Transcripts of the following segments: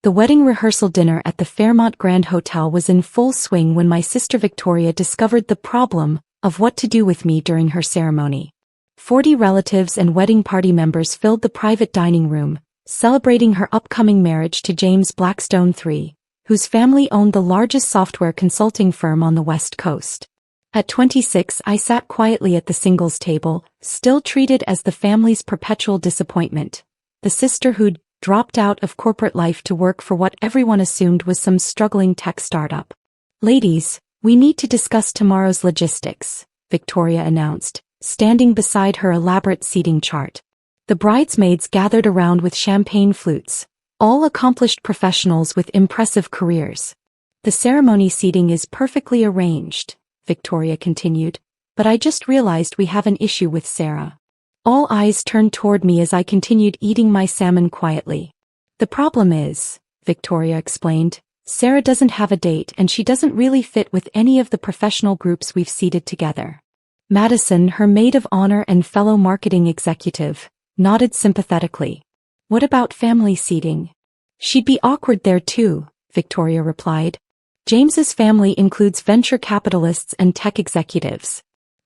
The wedding rehearsal dinner at the Fairmont Grand Hotel was in full swing when my sister Victoria discovered the problem of what to do with me during her ceremony. 40 relatives and wedding party members filled the private dining room, celebrating her upcoming marriage to James Blackstone III, whose family owned the largest software consulting firm on the West Coast. At 26, I sat quietly at the singles table, still treated as the family's perpetual disappointment, the sister who'd dropped out of corporate life to work for what everyone assumed was some struggling tech startup. "Ladies, we need to discuss tomorrow's logistics," Victoria announced, standing beside her elaborate seating chart. The bridesmaids gathered around with champagne flutes, all accomplished professionals with impressive careers. "The ceremony seating is perfectly arranged," Victoria continued, "but I just realized we have an issue with Sarah." All eyes turned toward me as I continued eating my salmon quietly. "The problem is," Victoria explained, "Sarah doesn't have a date and she doesn't really fit with any of the professional groups we've seated together." Madison, her maid of honor and fellow marketing executive, nodded sympathetically. "What about family seating?" "She'd be awkward there too," Victoria replied. "James's family includes venture capitalists and tech executives.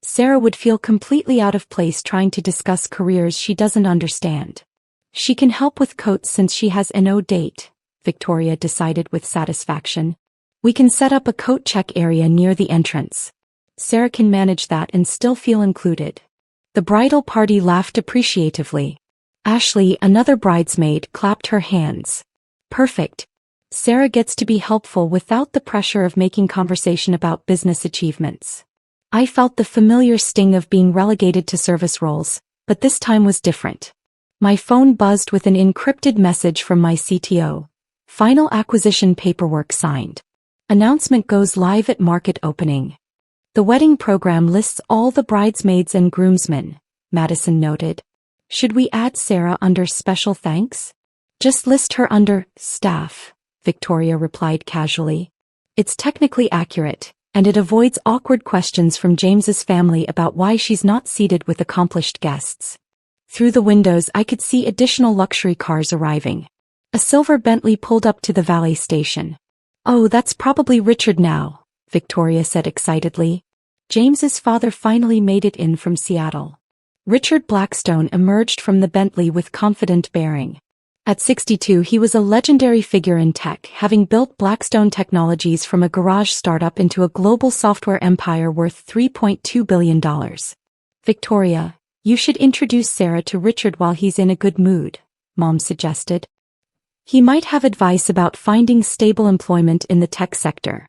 Sarah would feel completely out of place trying to discuss careers she doesn't understand." "She can help with coats since she has a no date," Victoria decided with satisfaction. "We can set up a coat check area near the entrance. Sarah can manage that and still feel included." The bridal party laughed appreciatively. Ashley, another bridesmaid, clapped her hands. "Perfect. Sarah gets to be helpful without the pressure of making conversation about business achievements." I felt the familiar sting of being relegated to service roles, but this time was different. My phone buzzed with an encrypted message from my CTO. "Final acquisition paperwork signed. Announcement goes live at market opening." "The wedding program lists all the bridesmaids and groomsmen," Madison noted. "Should we add Sarah under special thanks?" "Just list her under staff," Victoria replied casually. "It's technically accurate, and it avoids awkward questions from James's family about why she's not seated with accomplished guests." Through the windows I could see additional luxury cars arriving. A silver Bentley pulled up to the valet station. "Oh, that's probably Richard now," Victoria said excitedly. James's father finally made it in from Seattle. Richard Blackstone emerged from the Bentley with confident bearing. At 62 he was a legendary figure in tech, having built Blackstone Technologies from a garage startup into a global software empire worth $3.2 billion. "Victoria, you should introduce Sarah to Richard while he's in a good mood," Mom suggested. "He might have advice about finding stable employment in the tech sector."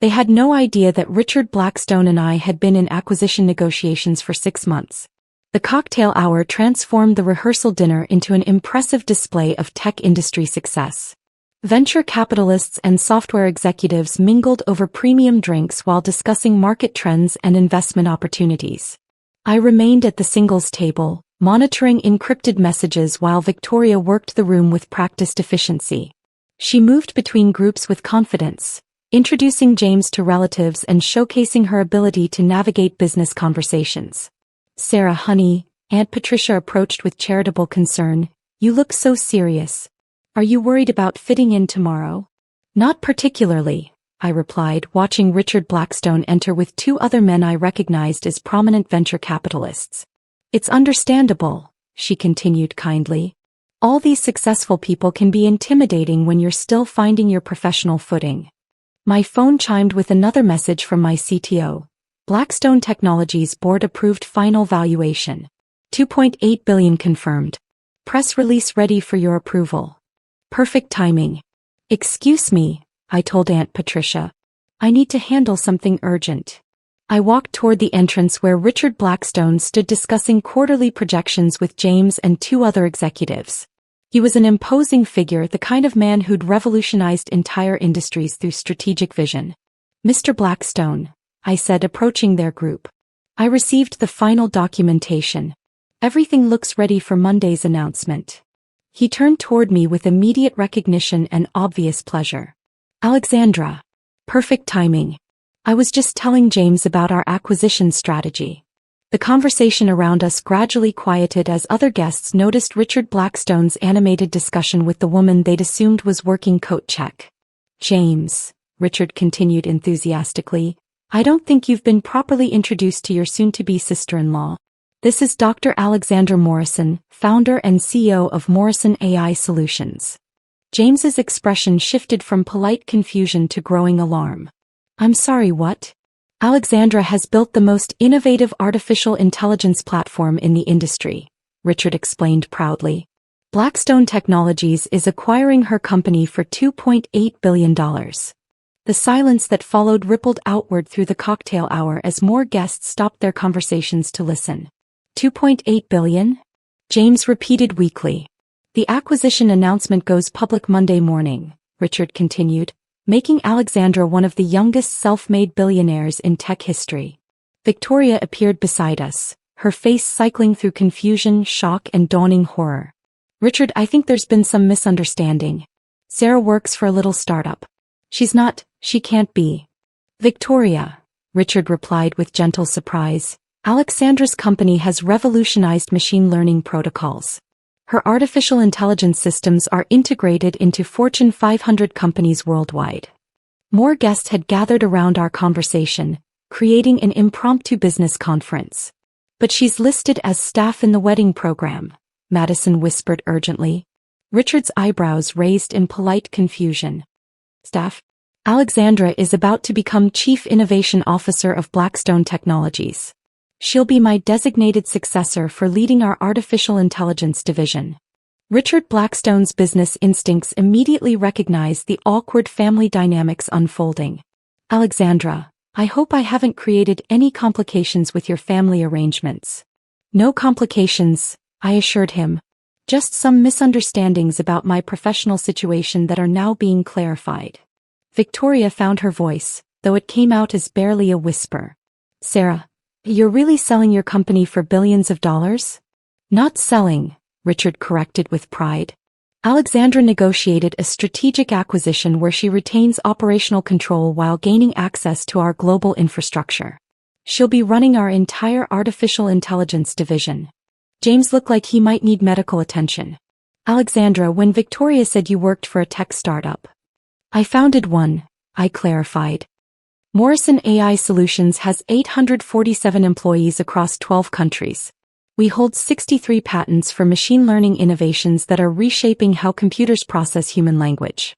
They had no idea that Richard Blackstone and I had been in acquisition negotiations for 6 months. The cocktail hour transformed the rehearsal dinner into an impressive display of tech industry success. Venture capitalists and software executives mingled over premium drinks while discussing market trends and investment opportunities. I remained at the singles table, monitoring encrypted messages while Victoria worked the room with practiced efficiency. She moved between groups with confidence, introducing James to relatives and showcasing her ability to navigate business conversations. "Sarah, honey," Aunt Patricia approached with charitable concern, "you look so serious. Are you worried about fitting in tomorrow?" "Not particularly," I replied, watching Richard Blackstone enter with 2 other men I recognized as prominent venture capitalists. "It's understandable," she continued kindly. "All these successful people can be intimidating when you're still finding your professional footing." My phone chimed with another message from my CTO. Blackstone Technologies board approved final valuation. $2.8 billion confirmed. Press release ready for your approval. Perfect timing. "Excuse me," I told Aunt Patricia. "I need to handle something urgent." I walked toward the entrance where Richard Blackstone stood discussing quarterly projections with James and 2 other executives. He was an imposing figure, the kind of man who'd revolutionized entire industries through strategic vision. "Mr. Blackstone," I said, approaching their group. "I received the final documentation. Everything looks ready for Monday's announcement." He turned toward me with immediate recognition and obvious pleasure. "Alexandra. Perfect timing. I was just telling James about our acquisition strategy." The conversation around us gradually quieted as other guests noticed Richard Blackstone's animated discussion with the woman they'd assumed was working coat check. James, Richard continued enthusiastically, I don't think you've been properly introduced to your soon-to-be sister-in-law. This is Dr. Alexandra Morrison, founder and CEO of Morrison AI Solutions. James's expression shifted from polite confusion to growing alarm. I'm sorry, what? Alexandra has built the most innovative artificial intelligence platform in the industry, Richard explained proudly. Blackstone Technologies is acquiring her company for $2.8 billion. The silence that followed rippled outward through the cocktail hour as more guests stopped their conversations to listen. $2.8 billion? James repeated weakly. The acquisition announcement goes public Monday morning, Richard continued, making Alexandra one of the youngest self-made billionaires in tech history. Victoria appeared beside us, her face cycling through confusion, shock, and dawning horror. Richard, I think there's been some misunderstanding. Sarah works for a little startup. She's not, she can't be. Victoria, Richard replied with gentle surprise, Alexandra's company has revolutionized machine learning protocols. Her artificial intelligence systems are integrated into Fortune 500 companies worldwide. More guests had gathered around our conversation, creating an impromptu business conference. But she's listed as staff in the wedding program, Madison whispered urgently. Richard's eyebrows raised in polite confusion. Staff? Alexandra is about to become Chief Innovation Officer of Blackstone Technologies. She'll be my designated successor for leading our artificial intelligence division. Richard Blackstone's business instincts immediately recognized the awkward family dynamics unfolding. Alexandra, I hope I haven't created any complications with your family arrangements. No complications, I assured him. Just some misunderstandings about my professional situation that are now being clarified. Victoria found her voice, though it came out as barely a whisper. Sarah, you're really selling your company for billions of dollars? Not selling, Richard corrected with pride. Alexandra negotiated a strategic acquisition where she retains operational control while gaining access to our global infrastructure. She'll be running our entire artificial intelligence division. James looked like he might need medical attention. Alexandra, when Victoria said you worked for a tech startup. I founded one, I clarified. Morrison AI Solutions has 847 employees across 12 countries. We hold 63 patents for machine learning innovations that are reshaping how computers process human language.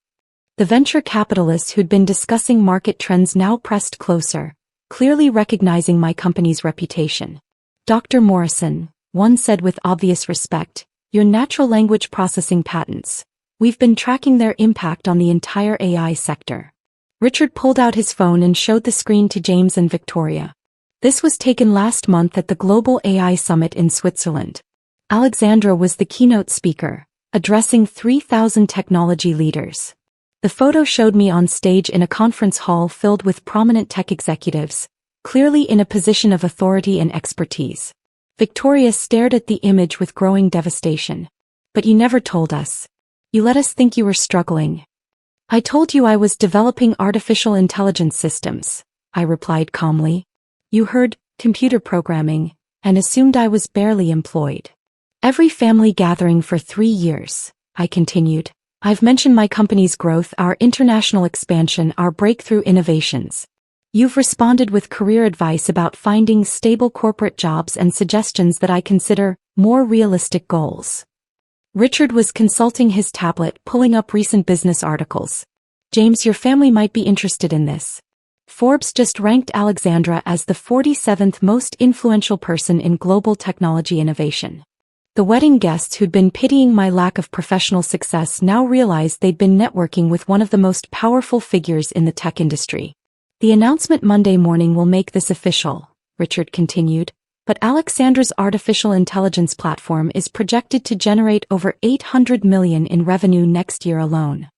The venture capitalists who'd been discussing market trends now pressed closer, clearly recognizing my company's reputation. Dr. Morrison, one said with obvious respect, your natural language processing patents. We've been tracking their impact on the entire AI sector. Richard pulled out his phone and showed the screen to James and Victoria. This was taken last month at the Global AI Summit in Switzerland. Alexandra was the keynote speaker, addressing 3,000 technology leaders. The photo showed me on stage in a conference hall filled with prominent tech executives, clearly in a position of authority and expertise. Victoria stared at the image with growing devastation. But you never told us. You let us think you were struggling. I told you I was developing artificial intelligence systems, I replied calmly. You heard computer programming and assumed I was barely employed. Every family gathering for 3 years, I continued. I've mentioned my company's growth, our international expansion, our breakthrough innovations. You've responded with career advice about finding stable corporate jobs and suggestions that I consider more realistic goals. Richard was consulting his tablet, pulling up recent business articles. James, your family might be interested in this. Forbes just ranked Alexandra as the 47th most influential person in global technology innovation. The wedding guests who'd been pitying my lack of professional success now realized they'd been networking with one of the most powerful figures in the tech industry. The announcement Monday morning will make this official, Richard continued. But Alexandra's artificial intelligence platform is projected to generate over $800 million in revenue next year alone.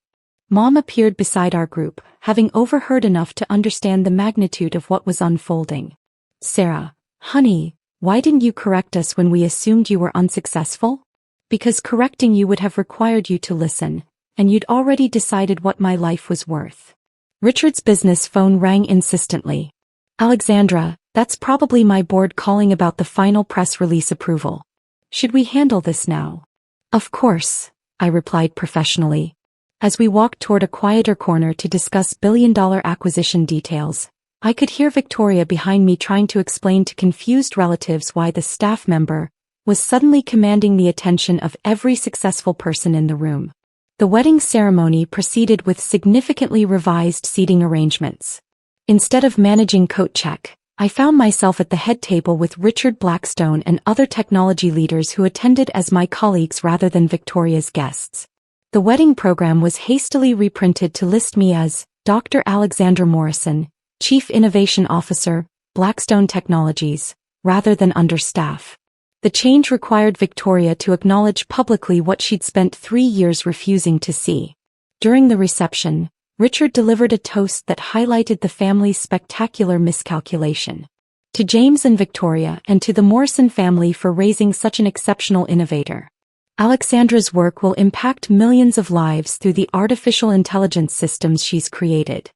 Mom appeared beside our group, having overheard enough to understand the magnitude of what was unfolding. Sarah, honey, why didn't you correct us when we assumed you were unsuccessful? Because correcting you would have required you to listen, and you'd already decided what my life was worth. Richard's business phone rang insistently. Alexandra, That's probably my board calling about the final press release approval. Should we handle this now? Of course, I replied professionally. As we walked toward a quieter corner to discuss billion-dollar acquisition details, I could hear Victoria behind me trying to explain to confused relatives why the staff member was suddenly commanding the attention of every successful person in the room. The wedding ceremony proceeded with significantly revised seating arrangements. Instead of managing coat check, I found myself at the head table with Richard Blackstone and other technology leaders who attended as my colleagues rather than Victoria's guests. The wedding program was hastily reprinted to list me as Dr. Alexander Morrison, Chief Innovation Officer, Blackstone Technologies, rather than understaff. The change required Victoria to acknowledge publicly what she'd spent 3 years refusing to see. During the reception, Richard delivered a toast that highlighted the family's spectacular miscalculation. To James and Victoria and to the Morrison family for raising such an exceptional innovator. Alexandra's work will impact millions of lives through the artificial intelligence systems she's created.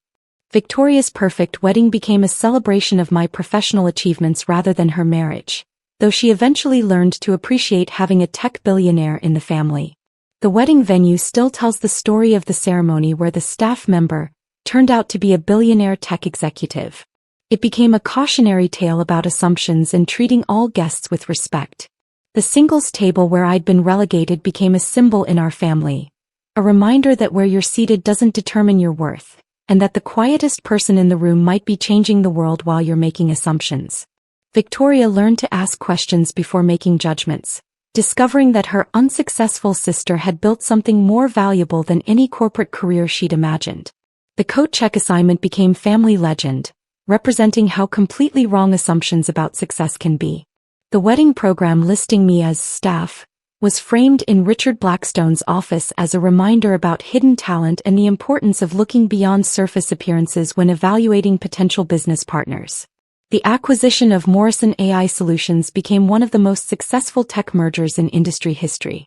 Victoria's perfect wedding became a celebration of my professional achievements rather than her marriage, though she eventually learned to appreciate having a tech billionaire in the family. The wedding venue still tells the story of the ceremony where the staff member turned out to be a billionaire tech executive. It became a cautionary tale about assumptions and treating all guests with respect. The singles table where I'd been relegated became a symbol in our family, a reminder that where you're seated doesn't determine your worth, and that the quietest person in the room might be changing the world while you're making assumptions. Victoria learned to ask questions before making judgments, discovering that her unsuccessful sister had built something more valuable than any corporate career she'd imagined. The coat check assignment became family legend, representing how completely wrong assumptions about success can be. The wedding program listing me as staff was framed in Richard Blackstone's office as a reminder about hidden talent and the importance of looking beyond surface appearances when evaluating potential business partners. The acquisition of Morrison AI Solutions became one of the most successful tech mergers in industry history.